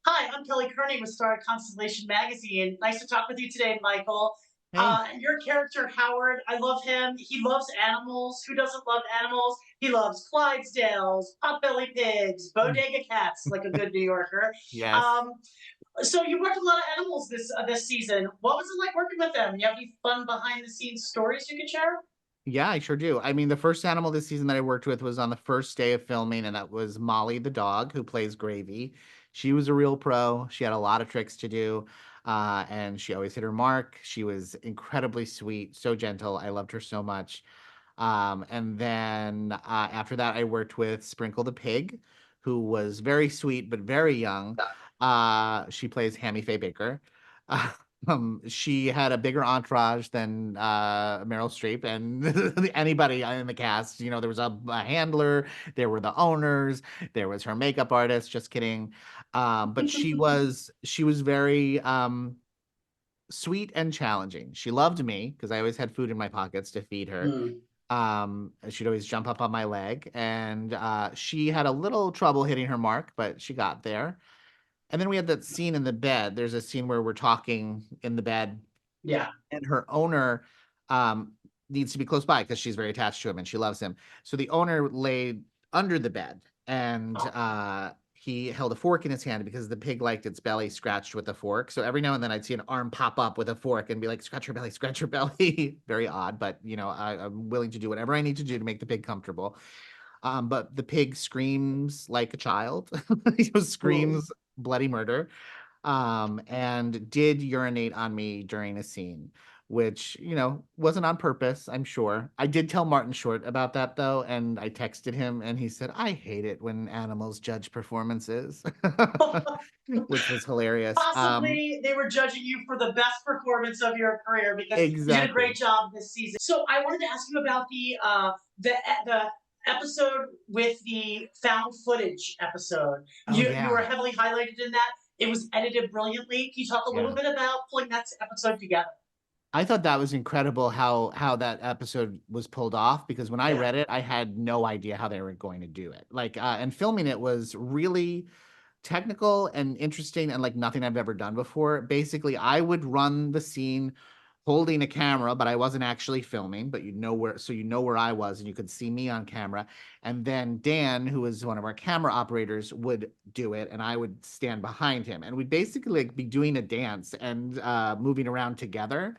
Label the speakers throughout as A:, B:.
A: Hi, I'm Kelly Kearney with Star Constellation Magazine. Nice to talk with you today, Michael.
B: Hey.
A: Your character, Howard, I love him. He loves animals. Who doesn't love animals? He loves Clydesdales, potbelly pigs, bodega cats, like a good New Yorker.
B: Yes.
A: Um, so you worked with a lot of animals this season. What was it like working with them? You have any fun behind the scenes stories you could share?
B: Yeah, I sure do. I mean, the first animal this season that I worked with was on the first day of filming, and that was Molly the dog, who plays Gravy. She was a real pro. She had a lot of tricks to do, and she always hit her mark. She was incredibly sweet, so gentle. I loved her so much. And then after that, I worked with Sprinkle the pig, who was very sweet but very young. She plays Hammy Faye Baker. She had a bigger entourage than Meryl Streep and anybody in the cast. You know, there was a handler, there were the owners, there was her makeup artist. Just kidding. But she was very sweet and challenging. She loved me because I always had food in my pockets to feed her.
A: Hmm.
B: She'd always jump up on my leg, and she had a little trouble hitting her mark, but she got there. And then we had that scene in the bed. There's a scene where we're talking in the bed,
A: Yeah.
B: and her owner um, needs to be close by because she's very attached to him and she loves him. So the owner laid under the bed, and
A: Oh.
B: he held a fork in his hand because the pig liked its belly scratched with a fork. So every now and then I'd see an arm pop up with a fork and be like, scratch your belly, scratch your belly. Very odd, but I'm willing to do whatever I need to do to make the pig comfortable. But the pig screams like a child.
A: Mm.
B: Screams bloody murder, and did urinate on me during a scene, which, wasn't on purpose, I'm sure. I did tell Martin Short about that, though, and I texted him, and he said, I hate it when animals judge performances, which was hilarious.
A: Possibly they were judging you for the best performance of your career because you did a great
B: Exactly.
A: job this season. So I wanted to ask you about the episode with the found footage episode.
B: Oh,
A: You were
B: yeah.
A: heavily highlighted in that. It was edited brilliantly. Can you talk a little
B: Yeah.
A: bit about pulling that episode together?
B: I thought that was incredible how that episode was pulled off, because when I
A: Yeah.
B: read it, I had no idea how they were going to do it. Like, and filming it was really technical and interesting and like nothing I've ever done before. Basically, I would run the scene holding a camera, but I wasn't actually filming, but you know where I was and you could see me on camera. And then Dan, who was one of our camera operators, would do it and I would stand behind him. And we'd basically like be doing a dance and moving around together.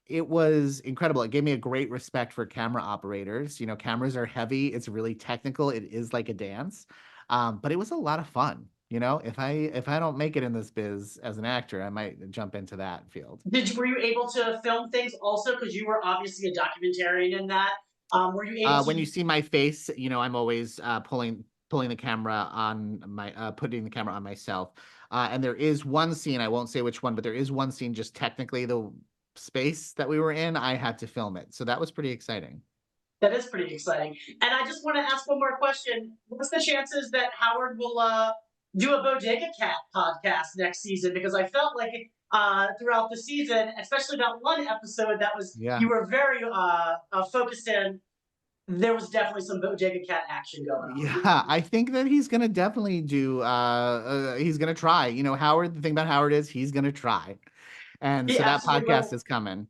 B: It was incredible. It gave me a great respect for camera operators. You know, cameras are heavy. It's really technical. It is like a dance. But it was a lot of fun. You know, if I don't make it in this biz as an actor, I might jump into that field.
A: Were you able to film things also because you were obviously a documentarian in that? Were you able
B: When
A: to?
B: you see my face, I'm always pulling the camera on my putting the camera on myself. And there is one scene, I won't say which one, but there is one scene, just technically the space that we were in, I had to film it. So that was pretty exciting.
A: That is pretty exciting. And I just want to ask one more question. What's the chances that Howard will do a Bodega Cat podcast next season? Because I felt like throughout the season, especially that one episode that was
B: Yeah.
A: you were very focused in, there was definitely some Bodega Cat action going on.
B: Yeah, I think that he's gonna definitely do he's gonna try. Howard, the thing about Howard is he's gonna try. And
A: He
B: so that
A: absolutely
B: podcast
A: will.
B: is coming.